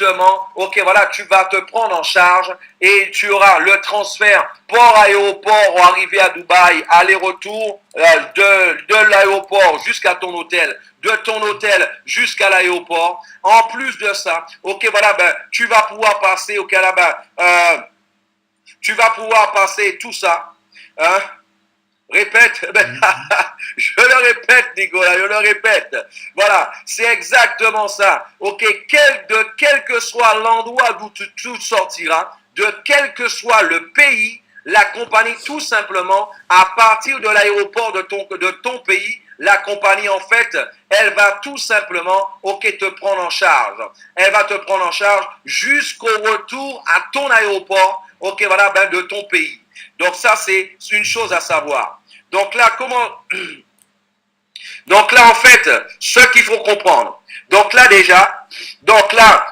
justement, ok, voilà, tu vas te prendre en charge et tu auras le transfert port-aéroport, arrivé à Dubaï, aller-retour de l'aéroport jusqu'à ton hôtel, de ton hôtel jusqu'à l'aéroport. En plus de ça, ok, voilà, ben, tu vas pouvoir passer, ok, là-bas, tu vas pouvoir passer tout ça, hein. Répète, je le répète, Nicolas, je le répète. Voilà, c'est exactement ça. Ok, quel que soit l'endroit d'où tu sortiras, de quel que soit le pays, la compagnie, tout simplement, à partir de l'aéroport de ton pays, la compagnie, en fait, elle va tout simplement, ok, te prendre en charge. Elle va te prendre en charge jusqu'au retour à ton aéroport, ok, voilà, ben, de ton pays. Donc ça, c'est une chose à savoir. Donc là, donc là, en fait, ce qu'il faut comprendre. Donc là, déjà,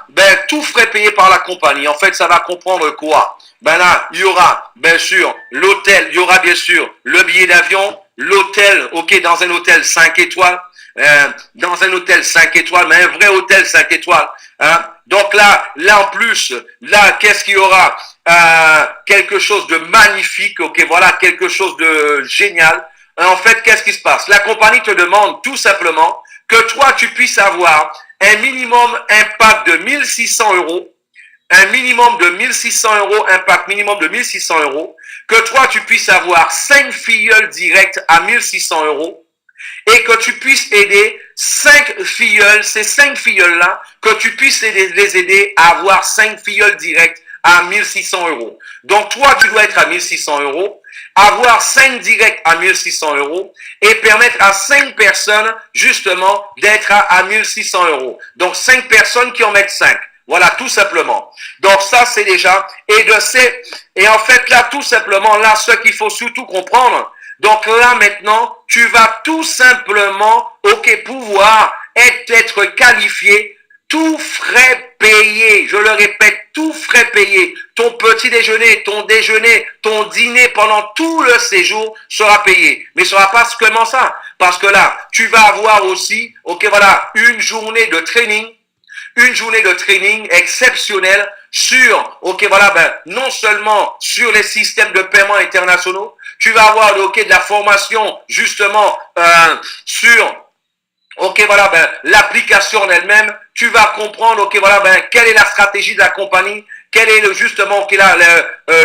ben, tout frais payé par la compagnie. En fait, ça va comprendre quoi? Ben là, il y aura, bien sûr, l'hôtel, il y aura bien sûr le billet d'avion, l'hôtel, ok, dans un hôtel 5 étoiles, dans un hôtel 5 étoiles, mais un vrai hôtel 5 étoiles. Hein? Donc là en plus, là, qu'est-ce qu'il y aura? Quelque chose de magnifique, ok, voilà, quelque chose de génial. En fait, qu'est-ce qui se passe? La compagnie te demande tout simplement que toi, tu puisses avoir un minimum impact de 1600 euros, un minimum de 1600 euros, impact minimum de 1600 euros, que toi, tu puisses avoir 5 filleuls directs à 1600 euros, et que tu puisses aider 5 filleuls, ces 5 filleuls-là, que tu puisses les aider à avoir 5 filleuls directs à 1600 euros. Donc, toi, tu dois être à 1600 euros, avoir 5 directs à 1600 euros et permettre à 5 personnes, justement, d'être à 1600 euros. Donc, 5 personnes qui en mettent 5. Voilà, tout simplement. Donc, ça, c'est déjà, et en fait, là, tout simplement, là, ce qu'il faut surtout comprendre, donc là, maintenant, tu vas tout simplement, ok, pouvoir être qualifié, tout frais payé. Je le répète, tout frais payé. Ton petit déjeuner, ton dîner pendant tout le séjour sera payé. Mais ce sera pas seulement ça. Parce que là, tu vas avoir aussi, ok, voilà, une journée de training exceptionnelle sur, ok, voilà, ben, non seulement sur les systèmes de paiement internationaux, tu vas avoir, ok, de la formation, justement, sur, ok, voilà, ben, l'application en elle-même, tu vas comprendre, ok, voilà, ben, quelle est la stratégie de la compagnie, quel est justement, ok, là,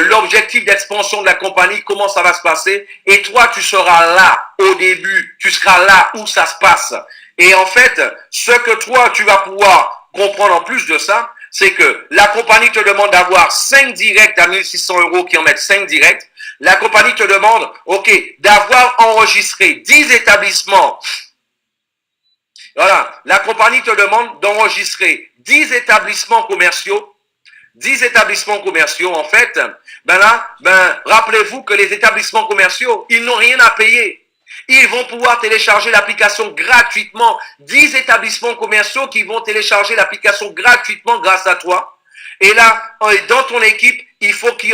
l'objectif d'expansion de la compagnie, comment ça va se passer, et toi, tu seras là, au début, tu seras là où ça se passe. Et en fait, ce que toi, tu vas pouvoir comprendre en plus de ça, c'est que la compagnie te demande d'avoir 5 directs à 1600 euros qui en mettent 5 directs. La compagnie te demande, ok, d'avoir enregistré 10 établissements. Voilà, la compagnie te demande d'enregistrer 10 établissements commerciaux. 10 établissements commerciaux, en fait, ben là, ben, rappelez-vous que les établissements commerciaux, ils n'ont rien à payer. Ils vont pouvoir télécharger l'application gratuitement. 10 établissements commerciaux qui vont télécharger l'application gratuitement grâce à toi. Et là, dans ton équipe, il faut qu'il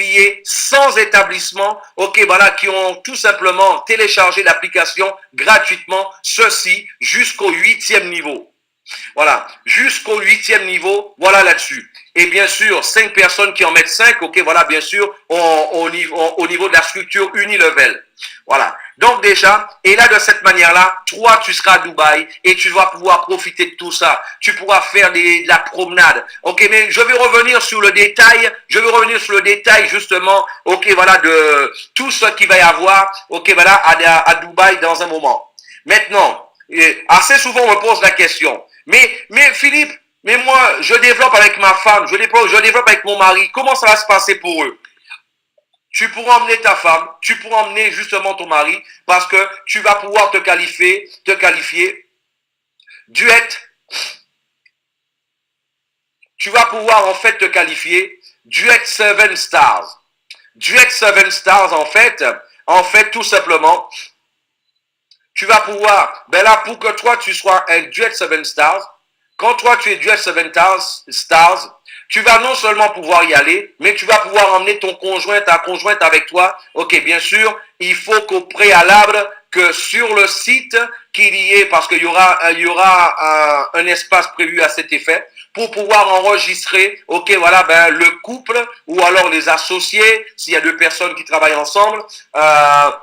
y ait 100 établissements, ok, voilà, qui ont tout simplement téléchargé l'application gratuitement, ceci jusqu'au 8e niveau. Voilà, jusqu'au 8e niveau, voilà là-dessus. Et bien sûr, 5 personnes qui en mettent 5, ok, voilà, bien sûr, au niveau de la structure unilevel. Voilà. Donc déjà, et là de cette manière-là, toi tu seras à Dubaï et tu vas pouvoir profiter de tout ça. Tu pourras faire de la promenade. Ok, mais je vais revenir sur le détail. Justement, ok, voilà, de tout ce qu'il va y avoir, ok, voilà, à Dubaï dans un moment. Maintenant, assez souvent on me pose la question. Mais Philippe, mais moi, je développe avec ma femme, je développe avec mon mari. Comment ça va se passer pour eux? Tu pourras emmener ta femme, tu pourras emmener justement ton mari, parce que tu vas pouvoir te qualifier, duet. Tu vas pouvoir en fait te qualifier duet 7 stars. Duet 7 stars, en fait, tout simplement, tu vas pouvoir, ben là, pour que toi, tu sois un duet 7 stars, quand toi, tu es duet 7 stars, tu vas non seulement pouvoir y aller, mais tu vas pouvoir emmener ton conjoint, ta conjointe avec toi. Ok, bien sûr, il faut qu'au préalable, que sur le site, qu'il y ait, parce qu'il y aura un espace prévu à cet effet, pour pouvoir enregistrer, ok, voilà, ben, le couple ou alors les associés, s'il y a deux personnes qui travaillent ensemble,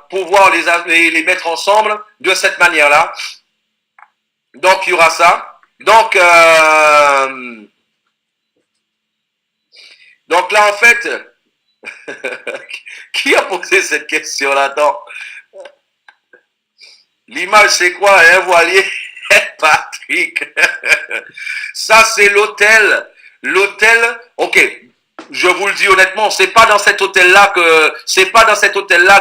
pouvoir les mettre ensemble de cette manière-là. Donc, il y aura ça. Donc là, en fait, qui a posé cette question-là? Attends. L'image, c'est quoi, un voilier? Patrick. Ça, c'est l'hôtel. L'hôtel, ok. Je vous le dis honnêtement, c'est pas dans cet hôtel-là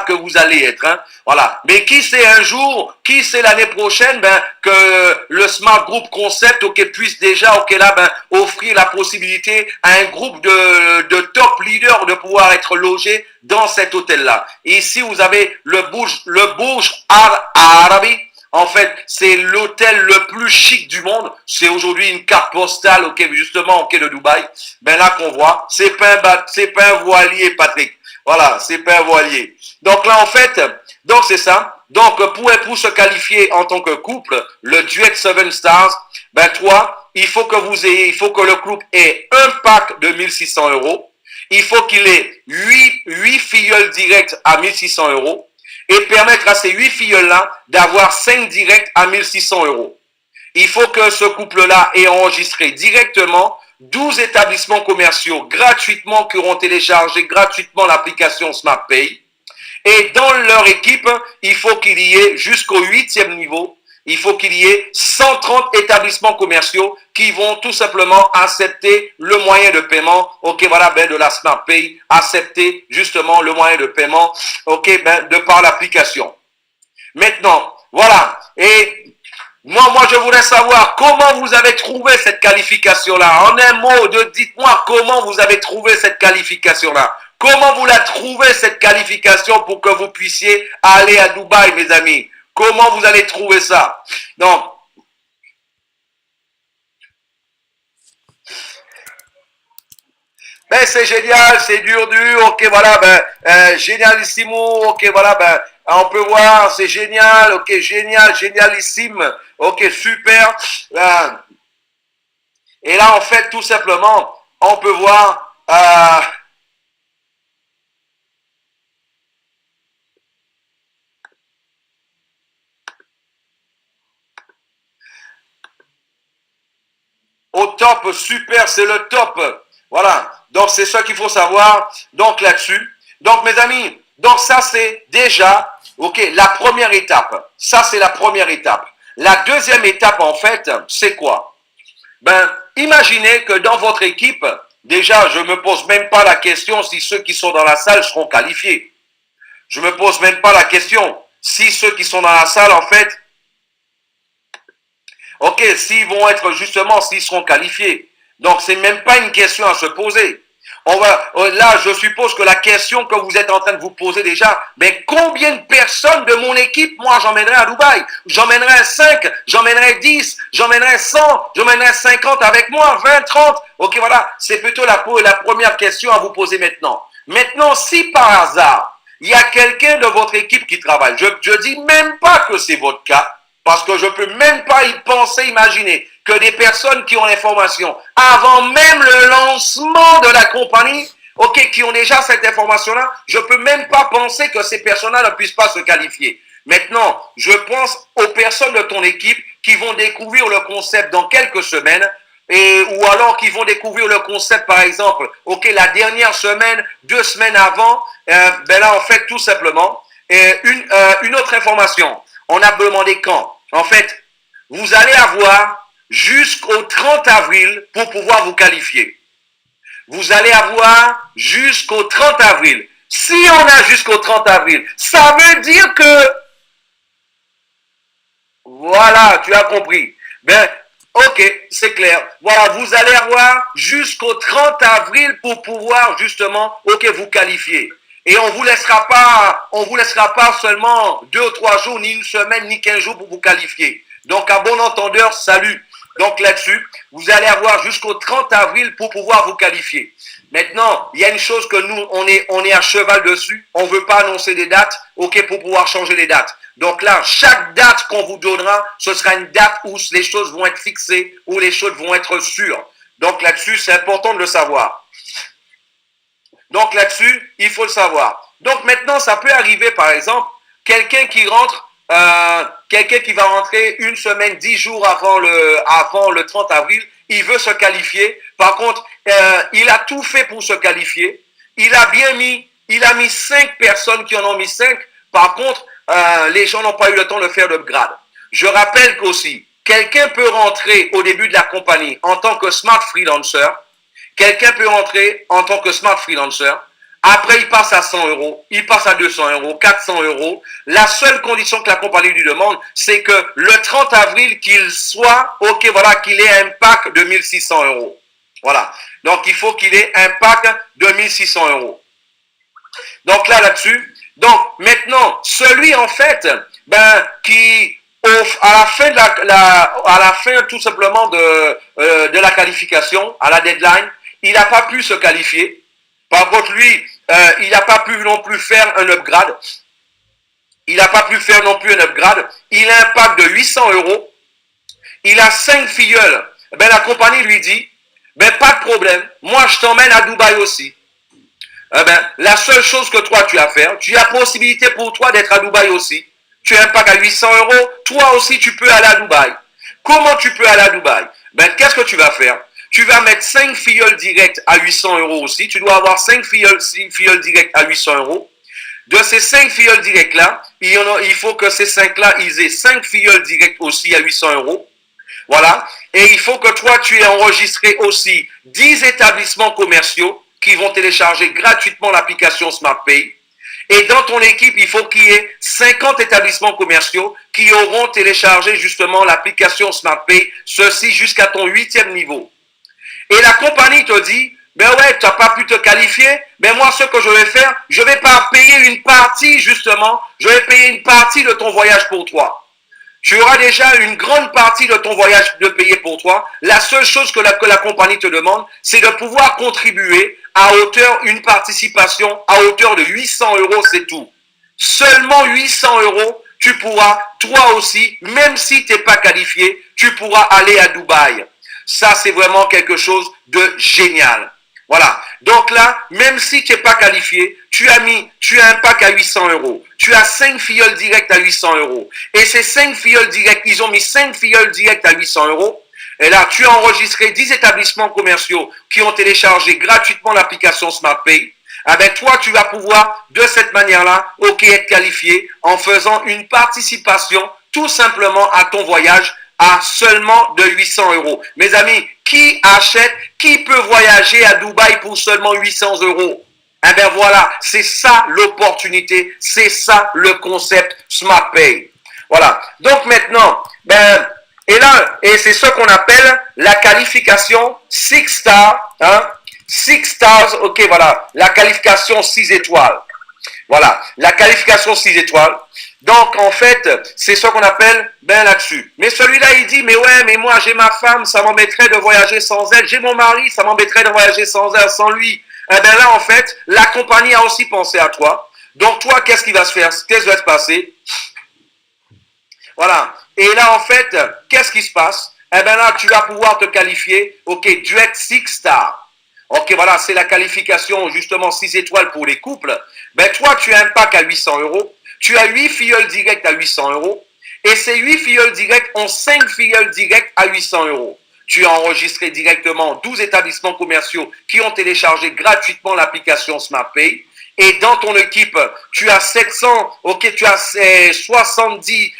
que vous allez être, hein. Voilà. Mais qui sait un jour, qui sait l'année prochaine, ben, que le Smart Group Concept, ok, puisse déjà, ok, là, ben, offrir la possibilité à un groupe de top leaders de pouvoir être logé dans cet hôtel-là. Ici, vous avez le Burj Al Arabi. En fait, c'est l'hôtel le plus chic du monde. C'est aujourd'hui une carte postale, ok, justement, ok, de Dubaï. Ben là qu'on voit, c'est pas un voilier, Patrick. Voilà, c'est pas un voilier. Donc là, en fait, donc c'est ça. Donc pour se qualifier en tant que couple, le Duet 7 Stars, ben toi, il faut que le couple ait un pack de 1600 euros. Il faut qu'il ait 8 filleuls directs à 1600 euros. Et permettre à ces 8 filles-là d'avoir 5 directs à 1600 euros. Il faut que ce couple-là ait enregistré directement 12 établissements commerciaux gratuitement qui auront téléchargé gratuitement l'application SmartPay. Et dans leur équipe, il faut qu'il y ait jusqu'au 8e niveau, il faut qu'il y ait 130 établissements commerciaux qui vont tout simplement accepter le moyen de paiement, ok, voilà, ben, de la SmartPay, accepter justement le moyen de paiement, ok, ben, de par l'application. Maintenant, voilà, et moi, je voudrais savoir comment vous avez trouvé cette qualification-là. En un mot, dites-moi comment vous avez trouvé cette qualification-là. Comment vous la trouvez, cette qualification, pour que vous puissiez aller à Dubaï, mes amis? Comment vous allez trouver ça? Donc, ben c'est génial, c'est dur, ok, voilà, ben, génialissimo, ok, voilà, ben, on peut voir, c'est génial, ok, génial, génialissime, ok, super. Et là, en fait, tout simplement, on peut voir, au top, super, c'est le top. Voilà, donc c'est ça qu'il faut savoir, donc là-dessus. Donc mes amis, donc ça c'est déjà, ok, la première étape. Ça c'est la première étape. La deuxième étape en fait, c'est quoi? Ben, imaginez que dans votre équipe, déjà je ne me pose même pas la question si ceux qui sont dans la salle seront qualifiés. Je ne me pose même pas la question si ceux qui sont dans la salle en fait, ok, s'ils vont être justement, s'ils seront qualifiés. Donc, c'est même pas une question à se poser. Là, je suppose que la question que vous êtes en train de vous poser déjà, mais combien de personnes de mon équipe, moi, j'emmènerai à Dubaï? J'emmènerai 5, j'emmènerai 10, j'emmènerai 100, j'emmènerai 50 avec moi, 20, 30. Ok, voilà, c'est plutôt la première question à vous poser maintenant. Maintenant, si par hasard, il y a quelqu'un de votre équipe qui travaille, je dis même pas que c'est votre cas, parce que je ne peux même pas y penser, imaginer que des personnes qui ont l'information avant même le lancement de la compagnie, ok, qui ont déjà cette information-là, je ne peux même pas penser que ces personnes-là ne puissent pas se qualifier. Maintenant, je pense aux personnes de ton équipe qui vont découvrir le concept dans quelques semaines, ou alors qui vont découvrir le concept, par exemple, ok, la dernière semaine, 2 semaines avant, ben là, en fait, tout simplement, une autre information. On a demandé quand? En fait, vous allez avoir jusqu'au 30 avril pour pouvoir vous qualifier. Vous allez avoir jusqu'au 30 avril. Si on a jusqu'au 30 avril, ça veut dire que... Voilà, tu as compris. Ben, ok, c'est clair. Voilà, vous allez avoir jusqu'au 30 avril pour pouvoir justement, ok, vous qualifier. Et on vous laissera pas seulement 2 ou 3 jours, ni une semaine, ni 15 jours pour vous qualifier. Donc, à bon entendeur, salut. Donc là-dessus, vous allez avoir jusqu'au 30 avril pour pouvoir vous qualifier. Maintenant, il y a une chose que nous, on est à cheval dessus. On ne veut pas annoncer des dates, ok, pour pouvoir changer les dates. Donc là, chaque date qu'on vous donnera, ce sera une date où les choses vont être fixées, où les choses vont être sûres. Donc là-dessus, c'est important de le savoir. Donc là-dessus, il faut le savoir. Donc maintenant, ça peut arriver, par exemple, quelqu'un qui va rentrer une semaine, 10 jours avant le 30 avril, il veut se qualifier. Par contre, il a tout fait pour se qualifier. Il a mis 5 personnes qui en ont mis 5. Par contre, les gens n'ont pas eu le temps de faire l'upgrade. Je rappelle qu'aussi, quelqu'un peut rentrer au début de la compagnie en tant que smart freelancer. Quelqu'un peut rentrer en tant que smart freelancer. Après, il passe à 100 euros, il passe à 200 euros, 400 euros. La seule condition que la compagnie lui demande, c'est que le 30 avril, qu'il soit, ok, voilà, qu'il ait un pack de 1600 euros. Voilà. Donc, il faut qu'il ait un pack de 1600 euros. Donc, là-dessus. Donc, maintenant, celui, en fait, qui, à la fin, tout simplement, de la qualification, à la deadline, il n'a pas pu se qualifier. Par contre, lui, il n'a pas pu non plus faire un upgrade. Il n'a pas pu faire non plus un upgrade. Il a un pack de 800 euros. Il a 5 filleuls. La compagnie lui dit, pas de problème. Moi, je t'emmène à Dubaï aussi. La seule chose que toi, tu as à faire, tu as possibilité pour toi d'être à Dubaï aussi. Tu as un pack à 800 euros. Toi aussi, tu peux aller à Dubaï. Comment tu peux aller à Dubaï? Qu'est-ce que tu vas faire? Tu vas mettre 5 filleuls directs à 800 euros aussi. Tu dois avoir 5 filleuls directs à 800 euros. De ces 5 filleuls directs-là, il faut que ces 5-là, ils aient 5 filleuls directs aussi à 800 euros. Voilà. Et il faut que toi, tu aies enregistré aussi 10 établissements commerciaux qui vont télécharger gratuitement l'application SmartPay. Et dans ton équipe, il faut qu'il y ait 50 établissements commerciaux qui auront téléchargé justement l'application SmartPay, ceci jusqu'à ton 8e niveau. Et la compagnie te dit, ouais, tu n'as pas pu te qualifier, moi, ce que je vais faire, je vais pas payer une partie, justement, je vais payer une partie de ton voyage pour toi. Tu auras déjà une grande partie de ton voyage de payer pour toi. La seule chose que la compagnie te demande, c'est de pouvoir contribuer à hauteur, une participation à hauteur de 800 euros, c'est tout. Seulement 800 euros, tu pourras, toi aussi, même si tu n'es pas qualifié, tu pourras aller à Dubaï. Ça, c'est vraiment quelque chose de génial. Voilà. Donc là, même si tu n'es pas qualifié, tu as un pack à 800 euros. Tu as 5 filleuls directs à 800 euros. Et ces 5 filleuls directs, ils ont mis 5 filleuls directs à 800 euros. Et là, tu as enregistré 10 établissements commerciaux qui ont téléchargé gratuitement l'application SmartPay. Toi, tu vas pouvoir, de cette manière-là, être qualifié en faisant une participation tout simplement à ton voyage à seulement de 800 euros. Mes amis, qui peut voyager à Dubaï pour seulement 800 euros? Voilà, c'est ça l'opportunité, c'est ça le concept SmartPay. Voilà. Donc maintenant, et c'est ce qu'on appelle la qualification 6 stars, 6 stars, ok, voilà, la qualification 6 étoiles. Voilà, la qualification 6 étoiles. Donc, en fait, c'est ce qu'on appelle, là-dessus. Mais celui-là, il dit, mais moi, j'ai ma femme, ça m'embêterait de voyager sans elle. J'ai mon mari, ça m'embêterait de voyager sans elle, sans lui. Là, en fait, la compagnie a aussi pensé à toi. Donc, toi, qu'est-ce qui va se faire? Qu'est-ce qui va se passer? Voilà. Et là, en fait, qu'est-ce qui se passe? Là, tu vas pouvoir te qualifier, Duet 6 stars. Ok, voilà, c'est la qualification, justement, 6 étoiles pour les couples. Toi, tu as un pack à 800 euros. Tu as 8 filleuls directs à 800 euros. Et ces 8 filleuls directs ont 5 filleuls directs à 800 euros. Tu as enregistré directement 12 établissements commerciaux qui ont téléchargé gratuitement l'application SmartPay. Et dans ton équipe, tu as 70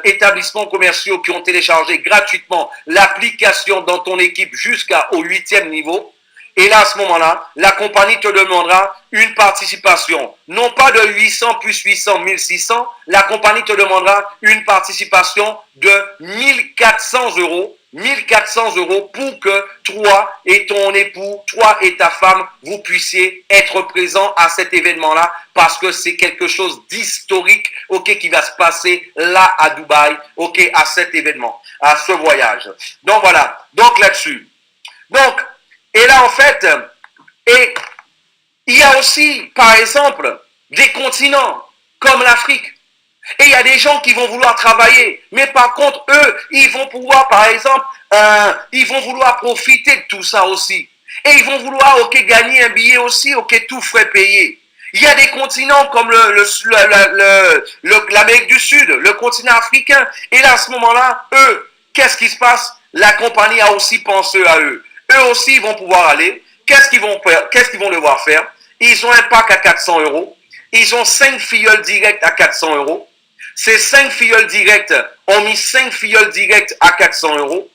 établissements commerciaux qui ont téléchargé gratuitement l'application dans ton équipe jusqu'au 8e niveau. Et là, à ce moment-là, la compagnie te demandera une participation. Non pas de 800 plus 800, 1600. La compagnie te demandera une participation de 1400 euros. 1400 euros pour que toi et ton époux, toi et ta femme, vous puissiez être présents à cet événement-là parce que c'est quelque chose d'historique, qui va se passer là à Dubaï, à cet événement. à ce voyage. Donc voilà, donc là-dessus. Donc, et là en fait, et il y a aussi, par exemple, des continents comme l'Afrique. Et il y a des gens qui vont vouloir travailler, mais par contre, eux, ils vont pouvoir, par exemple, ils vont vouloir profiter de tout ça aussi. Et ils vont vouloir, ok, gagner un billet aussi, ok, tout frais payé. Il y a des continents comme l'Amérique du Sud, le continent africain. Et là, à ce moment-là, eux, qu'est-ce qui se passe? La compagnie a aussi pensé à eux. Eux aussi, ils vont pouvoir aller. Qu'est-ce qu'ils vont faire? Qu'est-ce qu'ils vont devoir faire? Ils ont un pack à 400 euros. Ils ont 5 filleuls directs à 400 euros. Ces 5 filleuls directs ont mis 5 filleuls directs à 400 euros.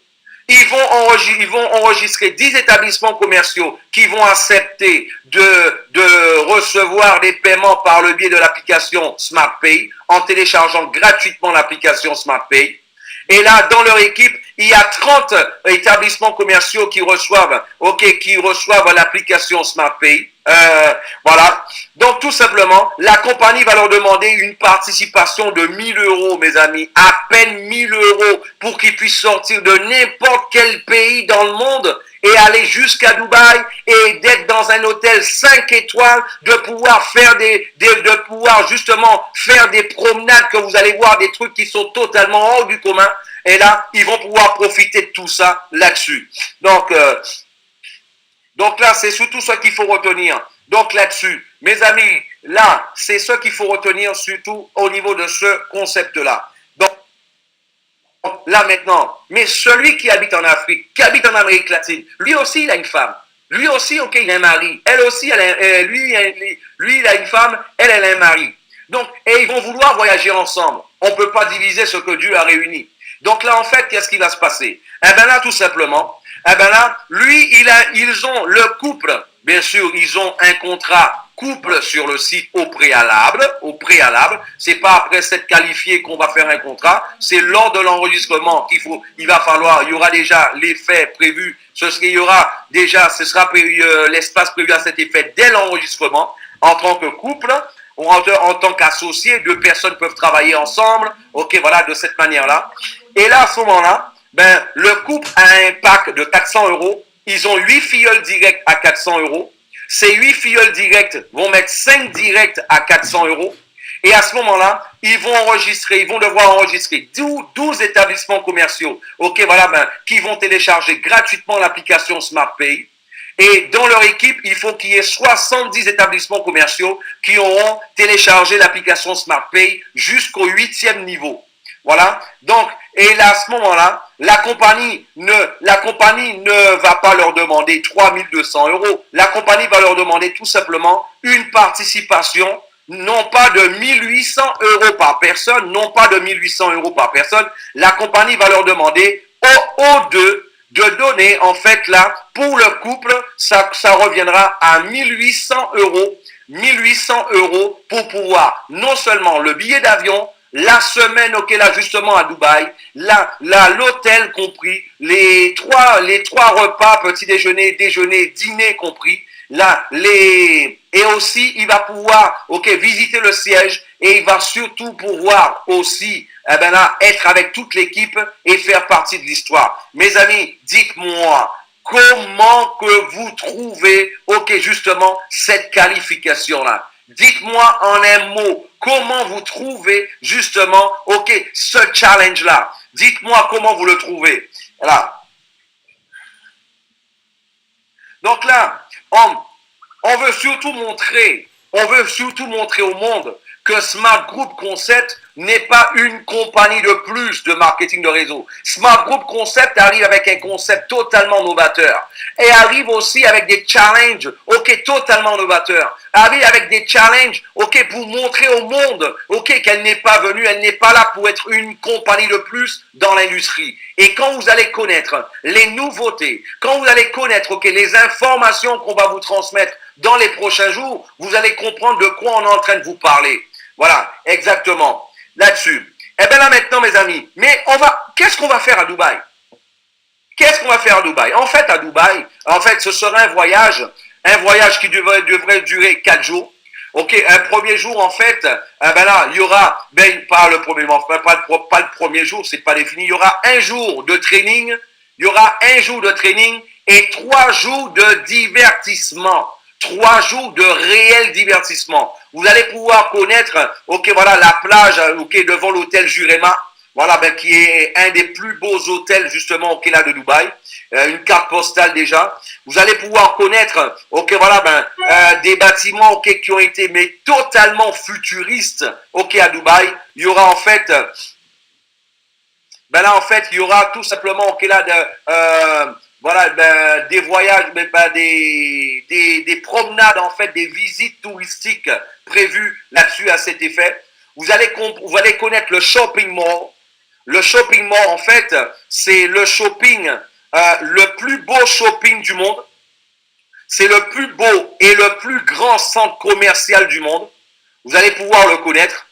Ils vont enregistrer 10 établissements commerciaux qui vont accepter de recevoir des paiements par le biais de l'application SmartPay en téléchargeant gratuitement l'application SmartPay. Et là, dans leur équipe, il y a 30 établissements commerciaux qui reçoivent l'application SmartPay. Voilà. Donc, tout simplement, la compagnie va leur demander une participation de 1000 euros, mes amis. À peine 1000 euros pour qu'ils puissent sortir de n'importe quel pays dans le monde et aller jusqu'à Dubaï et d'être dans un hôtel 5 étoiles, de pouvoir faire de pouvoir justement faire des promenades que vous allez voir, des trucs qui sont totalement hors du commun. Et là, ils vont pouvoir profiter de tout ça là-dessus. Donc là, c'est surtout ce qu'il faut retenir. Donc là-dessus, mes amis, là, c'est ce qu'il faut retenir surtout au niveau de ce concept-là. Donc là maintenant, mais celui qui habite en Afrique, qui habite en Amérique latine, lui aussi, il a une femme. Lui aussi, ok, il a un mari. Elle aussi, lui, il a une femme, elle a un mari. Donc, et ils vont vouloir voyager ensemble. On ne peut pas diviser ce que Dieu a réuni. Donc là, en fait, qu'est-ce qui va se passer? Eh bien là, tout simplement, eh bien là, lui, ils ont le couple, bien sûr, ils ont un contrat couple sur le site au préalable. C'est pas après s'être qualifié qu'on va faire un contrat. C'est lors de l'enregistrement il y aura déjà l'effet prévu. Ce sera l'espace prévu à cet effet dès l'enregistrement en tant que couple. Ou en tant qu'associés, 2 personnes peuvent travailler ensemble. Ok, voilà, de cette manière-là. Et là, à ce moment-là, ben, le couple a un pack de 400 euros. Ils ont 8 filleuls directs à 400 euros. Ces 8 filleuls directs vont mettre 5 directs à 400 euros. Et à ce moment-là, ils vont devoir enregistrer 12 établissements commerciaux. Ok, voilà, ben, qui vont télécharger gratuitement l'application SmartPay. Et dans leur équipe, il faut qu'il y ait 70 établissements commerciaux qui auront téléchargé l'application SmartPay jusqu'au 8e niveau. Voilà. Donc, et là, à ce moment-là, la compagnie ne va pas leur demander 3200 euros. La compagnie va leur demander tout simplement une participation, non pas de 1800 euros par personne, La compagnie va leur demander aux deux de donner, en fait, là, pour le couple, ça reviendra à 1800 euros. 1800 euros pour pouvoir, non seulement le billet d'avion, la semaine, ok, là, justement, à Dubaï, l'hôtel compris, les trois repas, petit déjeuner, dîner compris, et aussi, il va pouvoir, ok, visiter le siège, et il va surtout pouvoir aussi, eh ben là, être avec toute l'équipe et faire partie de l'histoire. Mes amis, dites-moi, comment que vous trouvez, ok, justement, cette qualification-là? Dites-moi en un mot, comment vous trouvez, justement, ok, ce challenge-là? Dites-moi comment vous le trouvez. Voilà. Donc là, on veut surtout montrer au monde que Smart Group Concept n'est pas une compagnie de plus de marketing de réseau. Smart Group Concept arrive avec un concept totalement novateur et arrive aussi avec des challenges, ok, totalement novateurs. Arrive avec des challenges, ok, pour montrer au monde, ok, qu'elle n'est pas venue, elle n'est pas là pour être une compagnie de plus dans l'industrie. Et quand vous allez connaître les nouveautés, quand vous allez connaître, ok, les informations qu'on va vous transmettre dans les prochains jours, vous allez comprendre de quoi on est en train de vous parler. Voilà, exactement. Là-dessus. Eh bien là maintenant, mes amis, qu'est-ce qu'on va faire à Dubaï? En fait, à Dubaï, ce sera un voyage qui devrait durer 4 jours. Ok, un premier jour, en fait, ben là, il y aura, ben, pas le premier, pas le premier jour, c'est pas défini. Il y aura un jour de training, il y aura un jour de training et 3 jours de divertissement. 3 jours de réel divertissement. Vous allez pouvoir connaître, ok, voilà, la plage, ok, devant l'hôtel Jurema. Voilà, ben, qui est un des plus beaux hôtels, justement, ok, là, de Dubaï. Une carte postale déjà. Vous allez pouvoir connaître, ok, voilà, ben, des bâtiments, ok, qui ont été, mais totalement futuristes, ok, à Dubaï. Il y aura, en fait, ben là, en fait, il y aura tout simplement, ok, là, voilà, ben, des voyages, ben, des promenades, en fait, des visites touristiques prévues là-dessus à cet effet. Vous allez connaître le shopping mall. Le shopping mall, en fait, c'est le shopping, le plus beau shopping du monde. C'est le plus beau et le plus grand centre commercial du monde. Vous allez pouvoir le connaître.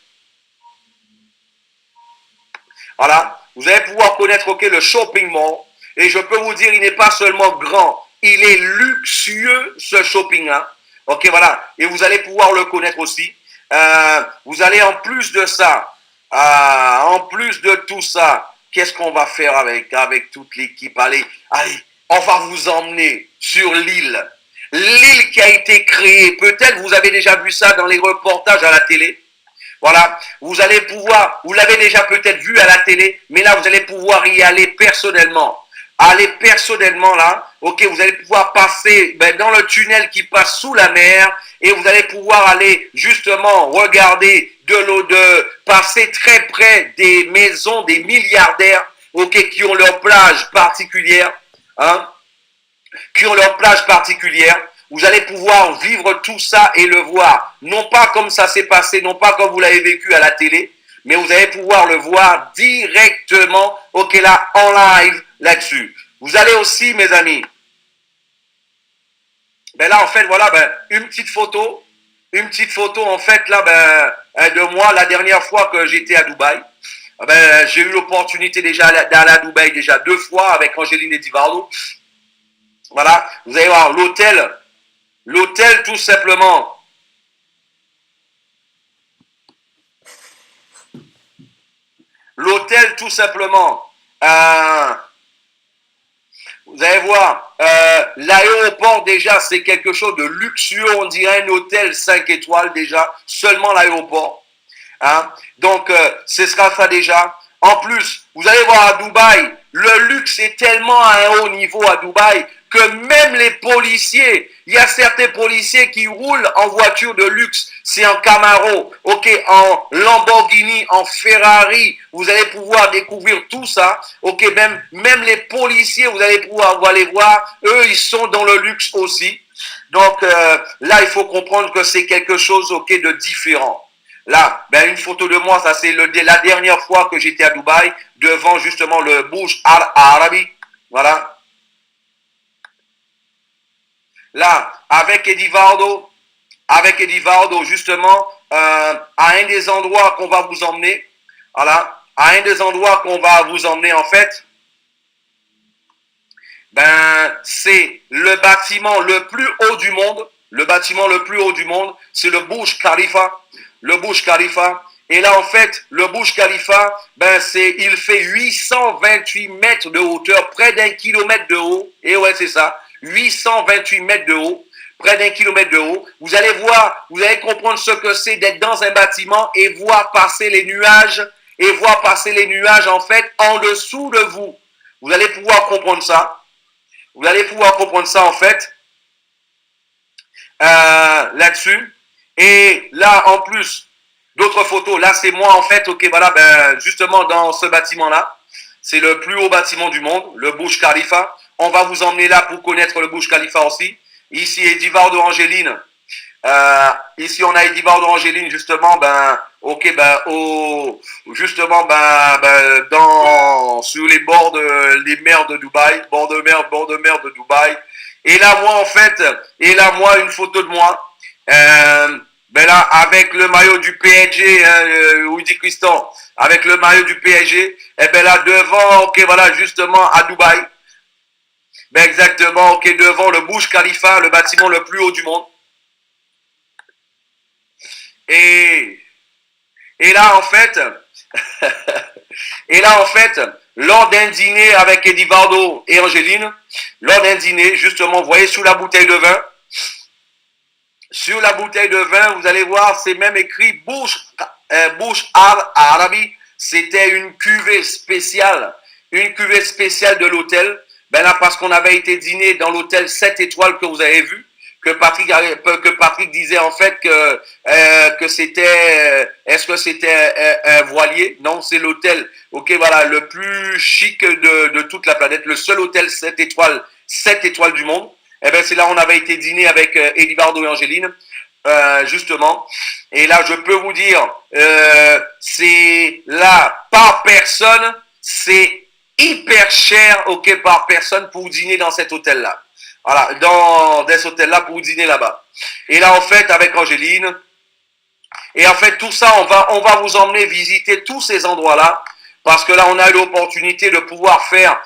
Voilà. Vous allez pouvoir connaître, ok, le shopping mall. Et je peux vous dire, il n'est pas seulement grand, il est luxueux, ce shopping-là. Ok, voilà. Et vous allez pouvoir le connaître aussi. Vous allez, en plus de ça, en plus de tout ça, qu'est-ce qu'on va faire avec toute l'équipe? Allez, on va vous emmener sur l'île. L'île qui a été créée. Peut-être vous avez déjà vu ça dans les reportages à la télé. Voilà, vous allez pouvoir, vous l'avez déjà peut-être vu à la télé, mais là, vous allez pouvoir y aller personnellement. Aller personnellement là, ok, vous allez pouvoir passer dans le tunnel qui passe sous la mer et vous allez pouvoir aller justement regarder de l'eau, de passer très près des maisons des milliardaires, ok, qui ont leur plage particulière, hein, qui ont leur plage particulière. Vous allez pouvoir vivre tout ça et le voir. Non pas comme ça s'est passé, non pas comme vous l'avez vécu à la télé, mais vous allez pouvoir le voir directement, ok, là, en live, là-dessus. Vous allez aussi, mes amis, ben là, en fait, voilà, ben, une petite photo, en fait, là, de moi, la dernière fois que j'étais à Dubaï. Ben, j'ai eu l'opportunité déjà d'aller à Dubaï déjà 2 fois avec Angéline et Divardo. Voilà, vous allez voir l'hôtel. L'hôtel, tout simplement. L'hôtel, tout simplement. Vous allez voir, l'aéroport déjà, c'est quelque chose de luxueux. On dirait un hôtel 5 étoiles déjà, seulement l'aéroport. Hein? Donc, ce sera ça déjà. En plus, vous allez voir à Dubaï, le luxe est tellement à un haut niveau à Dubaï que même les policiers, il y a certains policiers qui roulent en voiture de luxe, c'est en Camaro, ok, en Lamborghini, en Ferrari, vous allez pouvoir découvrir tout ça, ok, même les policiers, vous allez pouvoir aller voir, eux, ils sont dans le luxe aussi. Donc là, il faut comprendre que c'est quelque chose, ok, de différent. Là, ben une photo de moi, ça c'est la dernière fois que j'étais à Dubaï, devant justement le Burj Al Arabi. Voilà. Là, avec Edivardo, justement, à un des endroits qu'on va vous emmener. Voilà. À un des endroits qu'on va vous emmener, en fait, ben, c'est le bâtiment le plus haut du monde. Le bâtiment le plus haut du monde, c'est le Burj Khalifa. Le Burj Khalifa. Et là, en fait, le Burj Khalifa, ben, il fait 828 mètres de hauteur, près d'1 kilomètre de haut. Et ouais, c'est ça. 828 mètres de haut, près d'1 kilomètre de haut. Vous allez voir, vous allez comprendre ce que c'est d'être dans un bâtiment et voir passer les nuages, en fait, en dessous de vous. Vous allez pouvoir comprendre ça. Vous allez pouvoir comprendre ça, en fait, là-dessus. Et là, en plus, d'autres photos. Là, c'est moi, en fait, ok, voilà, ben, justement, dans ce bâtiment-là. C'est le plus haut bâtiment du monde, le Burj Khalifa. On va vous emmener là pour connaître le Burj Khalifa aussi. Ici, Edivardo Angéline. Ici, on a Edivardo Angéline, justement, ben, ok, ben, justement, sur les bords les mers de Dubaï, bord de mer de Dubaï. Et là, moi, en fait, une photo de moi. Ben là, avec le maillot du PSG, hein, Woody Christian, avec le maillot du PSG, et ben là, devant, ok, voilà, justement, à Dubaï, ben exactement, ok, devant le Burj Khalifa, le bâtiment le plus haut du monde. Et, et là, en fait, et là, en fait, lors d'un dîner avec Edivardo et Angeline, lors d'un dîner, justement, vous voyez sous la bouteille de vin, sur la bouteille de vin, vous allez voir, c'est même écrit Bouche Arabi. C'était une cuvée spéciale de l'hôtel. Ben là, parce qu'on avait été dîner dans l'hôtel 7 étoiles que vous avez vu, que Patrick disait en fait que c'était, est-ce que c'était un voilier? Non, c'est l'hôtel, ok, voilà, le plus chic de toute la planète, le seul hôtel 7 étoiles du monde. Eh bien, c'est là où on avait été dîner avec Edivardo et Angeline, justement. Et là, je peux vous dire, c'est là, par personne, c'est hyper cher, ok, par personne pour dîner dans cet hôtel-là. Voilà, dans cet hôtel-là pour dîner là-bas. Et là, en fait, avec Angeline, et en fait, tout ça, on va vous emmener visiter tous ces endroits-là. Parce que là, on a eu l'opportunité de pouvoir faire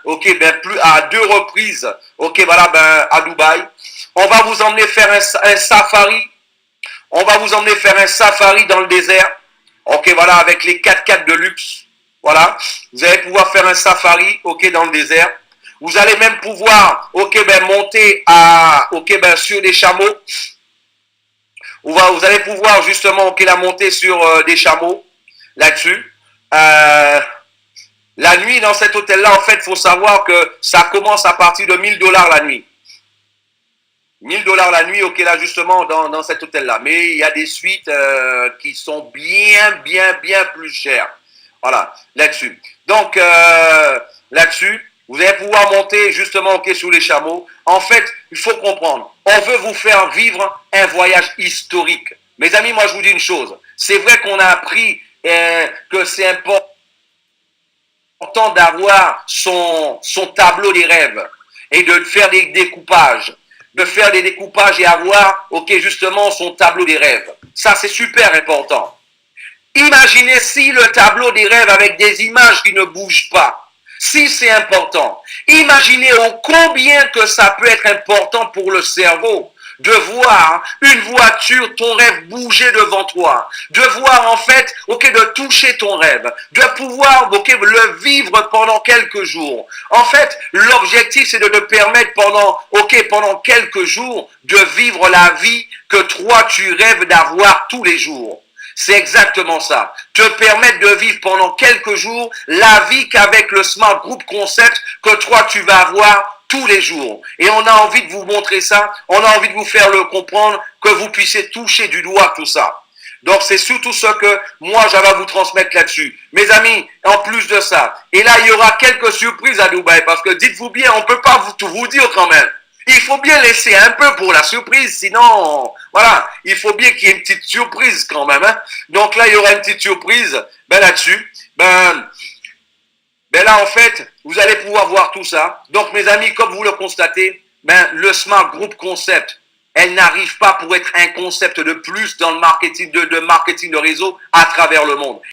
ok, ben plus à 2 reprises, ok, voilà, ben à Dubaï. On va vous emmener faire un safari. On va vous emmener faire un safari dans le désert, ok, voilà, avec les 4x4 de luxe. Voilà, vous allez pouvoir faire un safari, ok, dans le désert. Vous allez même pouvoir, ok, ben monter ok, ben sur des chameaux. Vous allez pouvoir justement, ok, la monter sur des chameaux là-dessus. La nuit dans cet hôtel-là, en fait, il faut savoir que ça commence à partir de 1000 $ la nuit. 1000 $ la nuit, ok, là, justement, dans cet hôtel-là. Mais il y a des suites qui sont bien plus chères. Voilà, là-dessus. Donc, là-dessus, vous allez pouvoir monter, justement, ok, sous les chameaux. En fait, il faut comprendre, on veut vous faire vivre un voyage historique. Mes amis, moi, je vous dis une chose. C'est vrai qu'on a appris que c'est important d'avoir son tableau des rêves et de faire des découpages. De faire des découpages et avoir, ok, justement, son tableau des rêves. Ça, c'est super important. Imaginez si le tableau des rêves avec des images qui ne bougent pas. Si c'est important. Imaginez combien que ça peut être important pour le cerveau de voir une voiture, ton rêve bouger devant toi, de voir en fait, ok, de toucher ton rêve, de pouvoir, ok, le vivre pendant quelques jours. En fait, l'objectif c'est de te permettre pendant quelques jours de vivre la vie que toi tu rêves d'avoir tous les jours. C'est exactement ça. Te permettre de vivre pendant quelques jours la vie qu'avec le Smart Group Concept que toi tu vas avoir tous les jours. Et on a envie de vous montrer ça, on a envie de vous faire le comprendre, que vous puissiez toucher du doigt tout ça. Donc c'est surtout ce que moi j'avais à vous transmettre là-dessus. Mes amis, en plus de ça, et là il y aura quelques surprises à Dubaï, parce que dites-vous bien, on ne peut pas tout vous dire quand même. Il faut bien laisser un peu pour la surprise, sinon, voilà, il faut bien qu'il y ait une petite surprise quand même. Hein. Donc là, il y aura une petite surprise là-dessus. Ben là, en fait, vous allez pouvoir voir tout ça. Donc, mes amis, comme vous le constatez, le Smart Group Concept, elle n'arrive pas pour être un concept de plus dans le marketing de réseau à travers le monde.